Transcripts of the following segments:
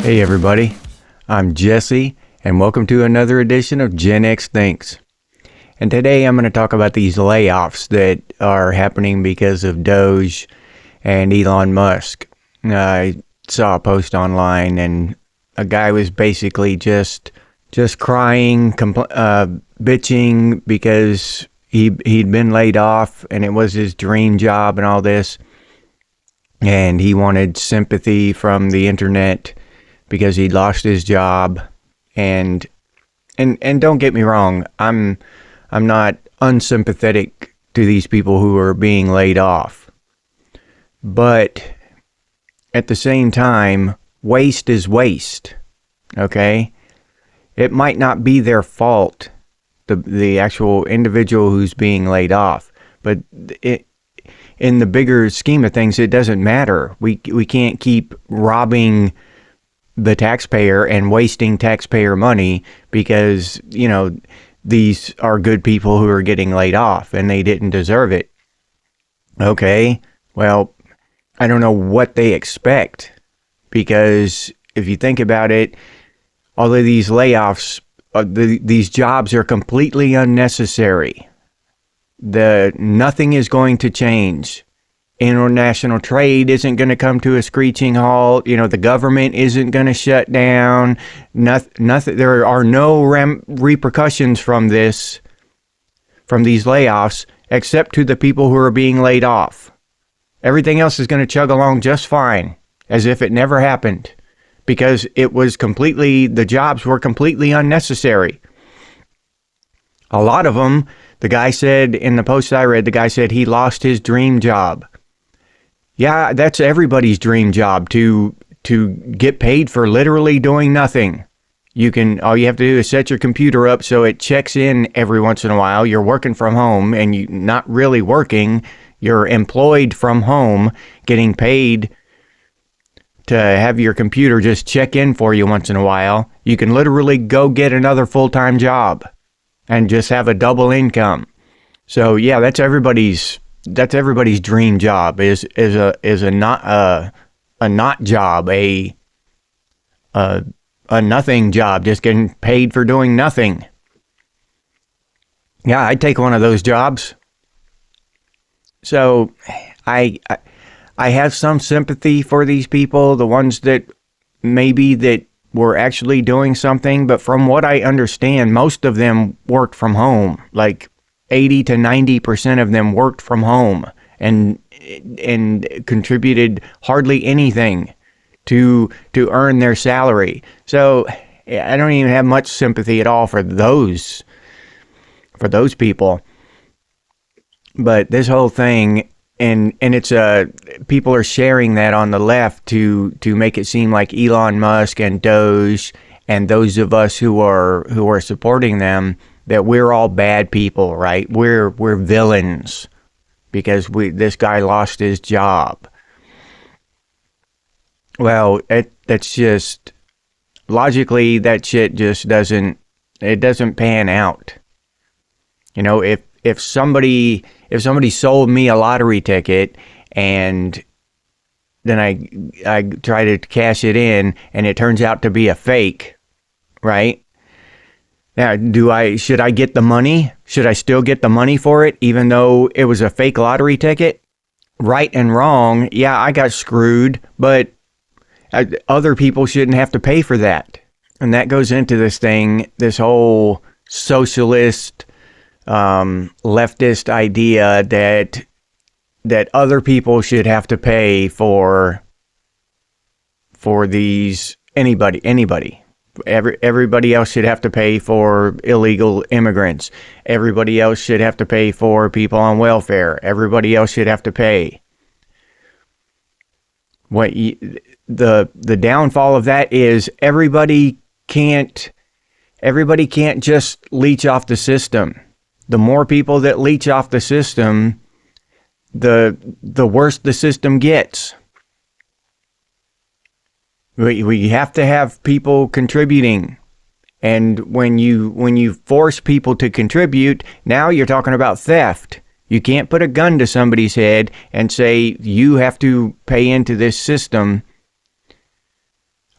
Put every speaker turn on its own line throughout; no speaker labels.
Hey everybody, I'm Jesse, and welcome to another edition of Gen X Thinks. And today I'm going to talk about these layoffs that are happening because of Doge and Elon Musk. I saw a post online, and a guy was basically just crying, bitching because he'd been laid off, and it was his dream job and all this, and he wanted sympathy from the internet because he'd lost his job. And don't get me wrong, I'm not unsympathetic to these people who are being laid off. But at the same time, waste is waste. Okay? It might not be their fault, the actual individual who's being laid off, but in the bigger scheme of things, it doesn't matter. We can't keep robbing the taxpayer and wasting taxpayer money because, these are good people who are getting laid off and they didn't deserve it. Okay, well, I don't know what they expect, because if you think about it, all of these layoffs, these jobs are completely unnecessary. Nothing is going to change. International trade isn't going to come to a screeching halt. The government isn't going to shut down. Nothing. There are no repercussions from these layoffs, except to the people who are being laid off. Everything else is going to chug along just fine, as if it never happened, because the jobs were completely unnecessary. A lot of them, the guy said in the post I read, the guy said he lost his dream job. Yeah, that's everybody's dream job, to get paid for literally doing nothing. All you have to do is set your computer up so it checks in every once in a while. You're working from home, and you're not really working. You're employed from home, getting paid to have your computer just check in for you once in a while. You can literally go get another full-time job and just have a double income. So yeah, that's everybody's dream job, is a not job, a nothing job, just getting paid for doing nothing. Yeah, I'd take one of those jobs. So I have some sympathy for these people, the ones that were actually doing something, but from what I understand, most of them worked from home. Like 80 to 90% of them worked from home and contributed hardly anything to earn their salary. So I don't even have much sympathy at all for those people. But this whole thing, and it's people are sharing that on the left to make it seem like Elon Musk and Doge and those of us who are supporting them, that we're all bad people, right? We're villains because this guy lost his job. Well, that's just logically, that shit just doesn't pan out. If somebody sold me a lottery ticket and then I try to cash it in and it turns out to be a fake, right? Now, should I get the money? Should I still get the money for it, even though it was a fake lottery ticket? Right and wrong, yeah, I got screwed, but other people shouldn't have to pay for that. And that goes into this whole socialist, leftist idea that other people should have to pay for these, anybody. Everybody else should have to pay for illegal immigrants. Everybody else should have to pay for people on welfare. Everybody else should have to pay. The downfall of that is everybody can't just leech off the system. The more people that leech off the system, the worse the system gets. We have to have people contributing. And when you force people to contribute, now you're talking about theft. You can't put a gun to somebody's head and say, you have to pay into this system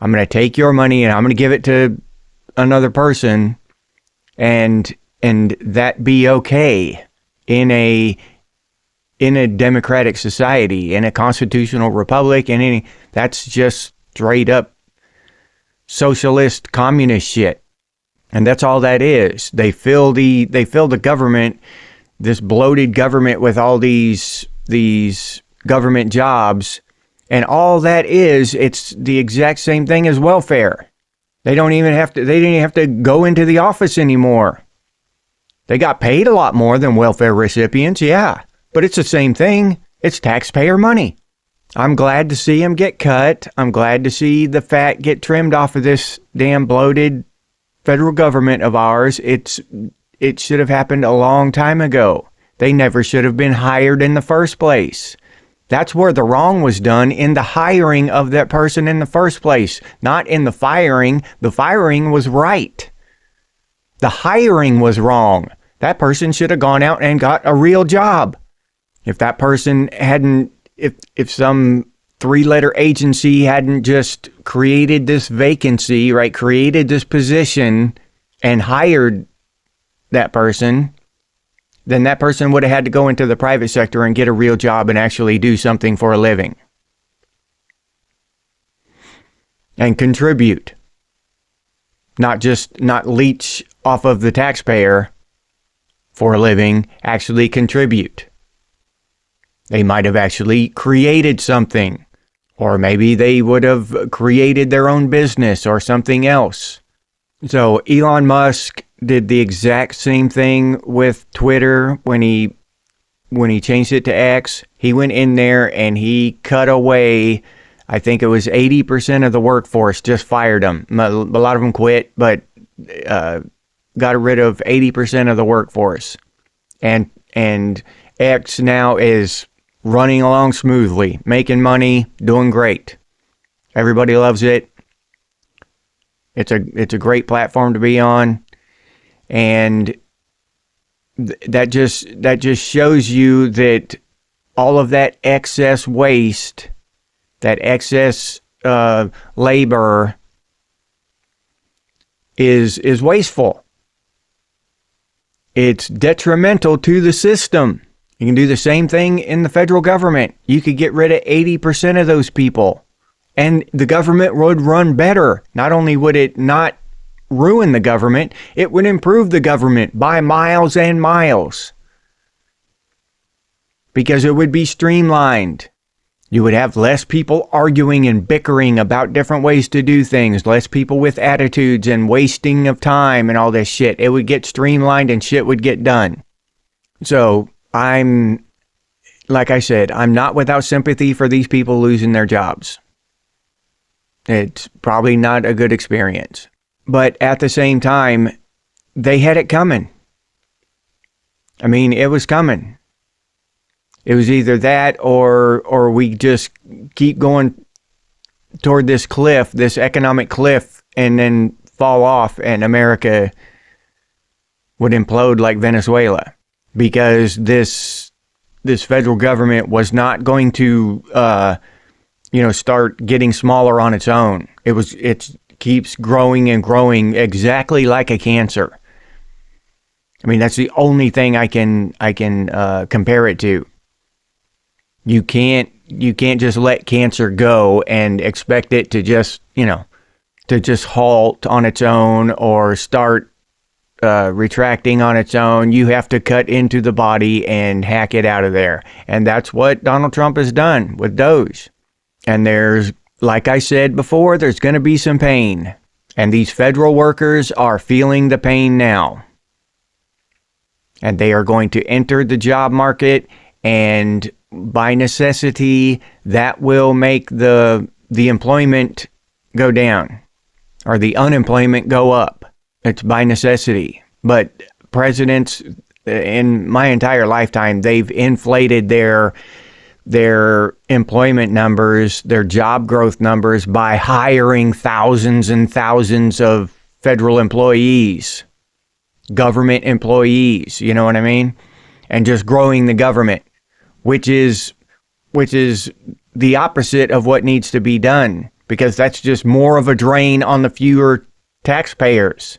I'm going to take your money and I'm going to give it to another person, and that be okay in a democratic society, in a constitutional republic, and that's just straight up socialist communist shit. And that's all that is. They fill the government, this bloated government, with all these government jobs, and all that is, it's the exact same thing as welfare. They didn't even have to go into the office anymore. They got paid a lot more than welfare recipients, yeah, but it's the same thing. It's taxpayer money. I'm glad to see them get cut. I'm glad to see the fat get trimmed off of this damn bloated federal government of ours. It should have happened a long time ago. They never should have been hired in the first place. That's where the wrong was done, in the hiring of that person in the first place, not in the firing. The firing was right. The hiring was wrong. That person should have gone out and got a real job. If that person hadn't, if some 3-letter agency hadn't just created this vacancy, right, created this position and hired that person, then that person would have had to go into the private sector and get a real job and actually do something for a living. And contribute. Not leech off of the taxpayer for a living, actually contribute. They might have actually created something, or maybe they would have created their own business or something else. So Elon Musk did the exact same thing with Twitter when he changed it to X. He went in there and he cut away, I think it was 80% of the workforce, just fired them. A lot of them quit, but got rid of 80% of the workforce. And X now is running along smoothly, making money, doing great. Everybody loves it. It's a great platform to be on. And that just shows you that all of that excess waste, that excess labor is wasteful. It's detrimental to the system. You can do the same thing in the federal government. You could get rid of 80% of those people, and the government would run better. Not only would it not ruin the government, it would improve the government by miles and miles, because it would be streamlined. You would have less people arguing and bickering about different ways to do things, less people with attitudes and wasting of time and all this shit. It would get streamlined and shit would get done. So like I said, I'm not without sympathy for these people losing their jobs. It's probably not a good experience. But at the same time, they had it coming. I mean, it was coming. It was either that or we just keep going toward this cliff, this economic cliff, and then fall off, and America would implode like Venezuela, because this federal government was not going to start getting smaller on its own. It keeps growing and growing, exactly like a cancer. I mean, that's the only thing I can compare it to. You can't just let cancer go and expect it to just halt on its own or start retracting on its own. You have to cut into the body and hack it out of there. And that's what Donald Trump has done with Doge. And there's, like I said before, there's going to be some pain. And these federal workers are feeling the pain now. And they are going to enter the job market, and by necessity, that will make the employment go down, or the unemployment go up. It's by necessity. But presidents in my entire lifetime, they've inflated their employment numbers, their job growth numbers, by hiring thousands and thousands of federal employees, government employees, you know what I mean? And just growing the government, which is the opposite of what needs to be done, because that's just more of a drain on the fewer taxpayers.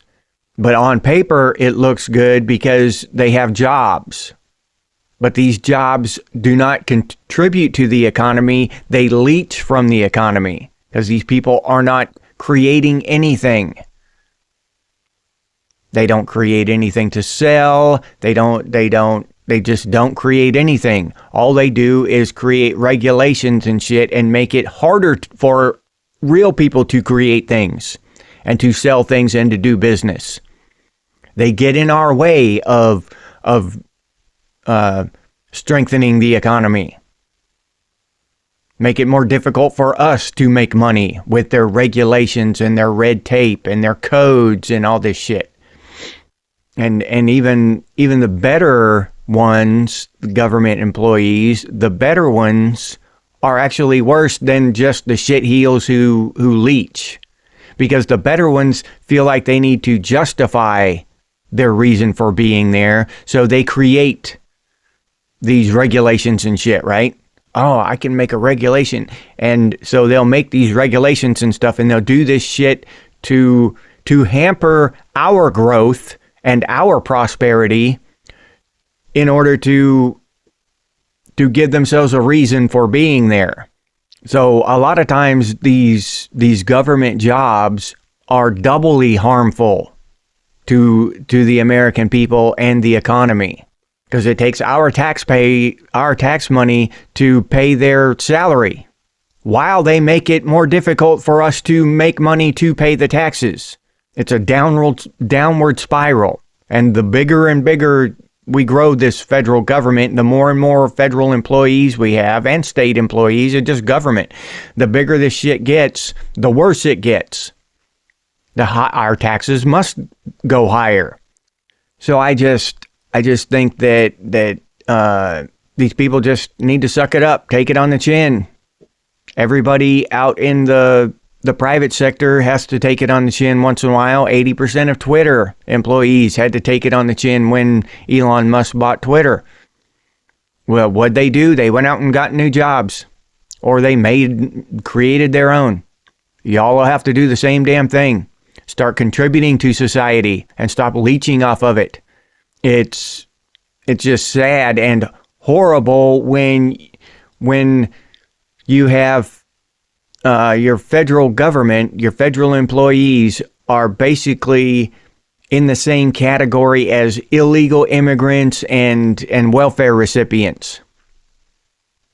But on paper, it looks good because they have jobs. But these jobs do not contribute to the economy. They leech from the economy because these people are not creating anything. They don't create anything to sell. They just don't create anything. All they do is create regulations and shit and make it harder for real people to create things and to sell things and to do business. They get in our way of strengthening the economy. Make it more difficult for us to make money with their regulations and their red tape and their codes and all this shit. And even the better ones, government employees, the better ones are actually worse than just the shitheels who leech. Because the better ones feel like they need to justify their reason for being there, so they create these regulations and shit, right? Oh, I can make a regulation. And so they'll make these regulations and stuff, and they'll do this shit to hamper our growth and our prosperity in order to give themselves a reason for being there. So a lot of times these government jobs are doubly harmful to the American people and the economy, because it takes our tax money to pay their salary, while they make it more difficult for us to make money to pay the taxes. It's a downward spiral, and the bigger and bigger we grow this federal government, the more and more federal employees we have, and state employees, and just government, the bigger this shit gets, the worse it gets. Our taxes must go higher. So I just think that these people just need to suck it up, take it on the chin. Everybody out in the private sector has to take it on the chin once in a while. 80% of Twitter employees had to take it on the chin when Elon Musk bought Twitter. Well, what'd they do? They went out and got new jobs, or they created their own. Y'all will have to do the same damn thing. Start contributing to society and stop leeching off of it. It's just sad and horrible when you have your federal government, your federal employees are basically in the same category as illegal immigrants and welfare recipients.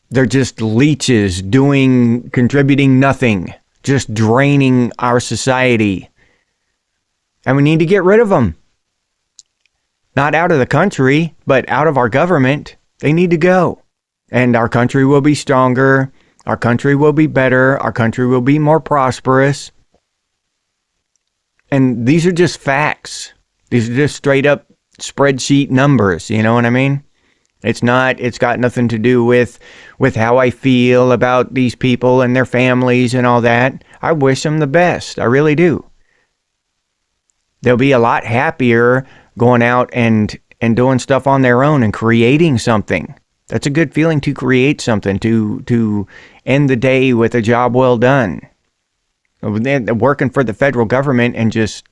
They're just leeches contributing nothing, just draining our society. And we need to get rid of them. Not out of the country, but out of our government. They need to go. And our country will be stronger. Our country will be better. Our country will be more prosperous. And these are just facts. These are just straight up spreadsheet numbers. You know what I mean? It's got nothing to do with how I feel about these people and their families and all that. I wish them the best. I really do. They'll be a lot happier going out and doing stuff on their own and creating something. That's a good feeling, to create something, to end the day with a job well done. Working for the federal government and just,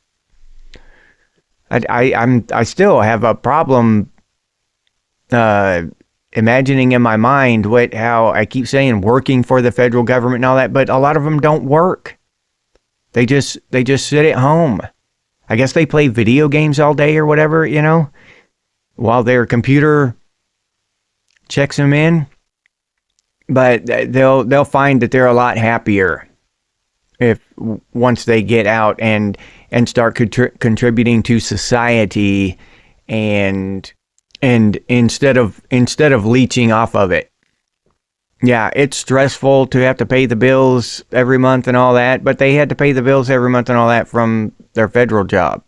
I still have a problem imagining in my mind how I keep saying working for the federal government and all that, but a lot of them don't work. They just sit at home. I guess they play video games all day or whatever, while their computer checks them in. But they'll find that they're a lot happier once they get out and start contributing to society and instead of leeching off of it. Yeah, it's stressful to have to pay the bills every month and all that, but they had to pay the bills every month and all that from their federal job.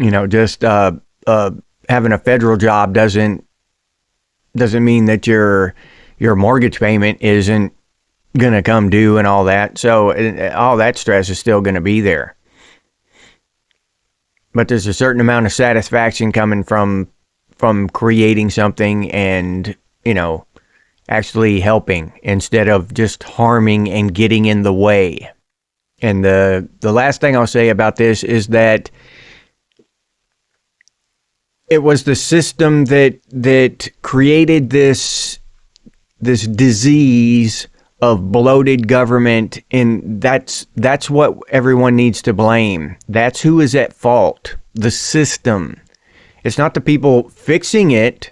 Just having a federal job doesn't mean that your mortgage payment isn't gonna come due and all that. So all that stress is still gonna be there. But there's a certain amount of satisfaction coming from creating something and, actually helping instead of just harming and getting in the way. And the last thing I'll say about this is that it was the system that created this disease of bloated government, and that's what everyone needs to blame. That's who is at fault. The system. It's not the people fixing it.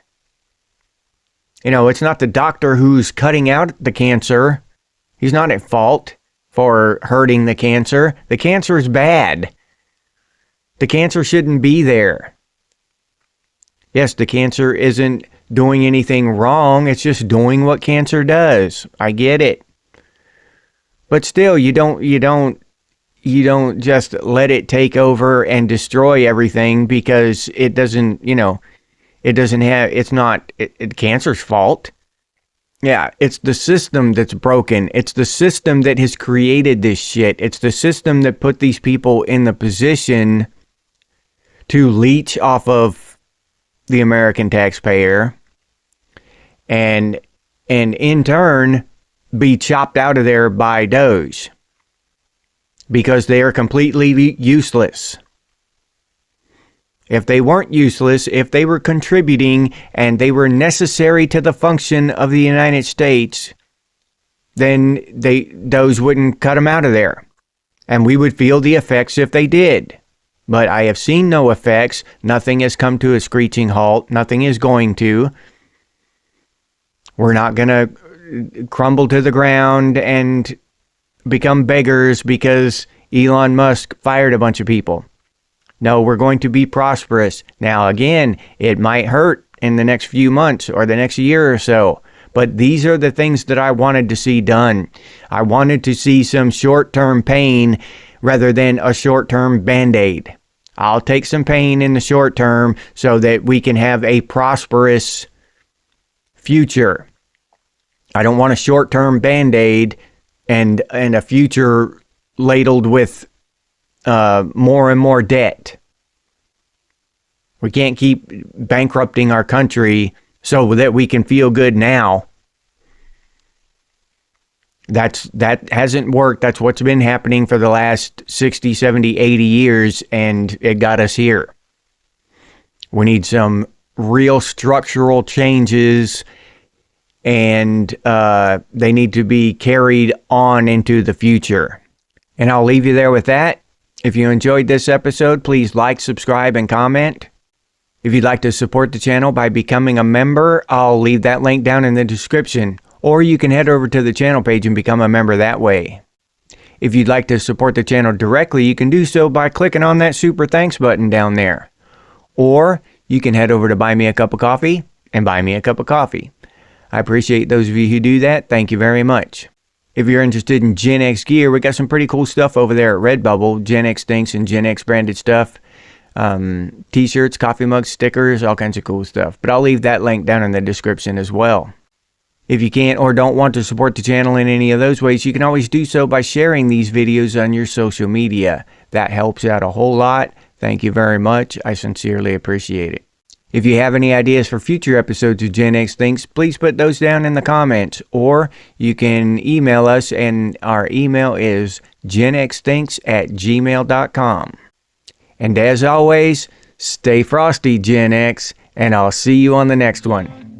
It's not the doctor who's cutting out the cancer. He's not at fault for hurting the cancer. The cancer is bad. The cancer shouldn't be there. Yes, the cancer isn't doing anything wrong. It's just doing what cancer does. I get it. But still, you don't just let it take over and destroy everything because it doesn't, it's not cancer's fault. Yeah, it's the system that's broken. It's the system that has created this shit. It's the system that put these people in the position to leech off of the American taxpayer and in turn be chopped out of there by Doge because they are completely useless. If they weren't useless, if they were contributing and they were necessary to the function of the United States, then Doge wouldn't cut them out of there. And we would feel the effects if they did. But I have seen no effects. Nothing has come to a screeching halt. Nothing is going to. We're not going to crumble to the ground and become beggars because Elon Musk fired a bunch of people. No, we're going to be prosperous. Now, again, it might hurt in the next few months or the next year or so. But these are the things that I wanted to see done. I wanted to see some short-term pain rather than a short-term Band-Aid. I'll take some pain in the short term so that we can have a prosperous future. I don't want a short-term Band-Aid and a future ladled with more and more debt. We can't keep bankrupting our country so that we can feel good now. That hasn't worked. That's what's been happening for the last 60, 70, 80 years, and it got us here. We need some real structural changes, and they need to be carried on into the future. And I'll leave you there with that. If you enjoyed this episode, please like, subscribe, and comment. If you'd like to support the channel by becoming a member, I'll leave that link down in the description. Or you can head over to the channel page and become a member that way. If you'd like to support the channel directly, you can do so by clicking on that super thanks button down there. Or you can head over to Buy Me a Cup of Coffee and buy me a cup of coffee. I appreciate those of you who do that. Thank you very much. If you're interested in Gen X gear, we got some pretty cool stuff over there at Redbubble. Gen X Thinks and Gen X branded stuff. T-shirts, coffee mugs, stickers, all kinds of cool stuff. But I'll leave that link down in the description as well. If you can't or don't want to support the channel in any of those ways, you can always do so by sharing these videos on your social media. That helps out a whole lot. Thank you very much. I sincerely appreciate it. If you have any ideas for future episodes of Gen X Thinks, please put those down in the comments. Or you can email us, and our email is genxthinks@gmail.com. And as always, stay frosty, Gen X, and I'll see you on the next one.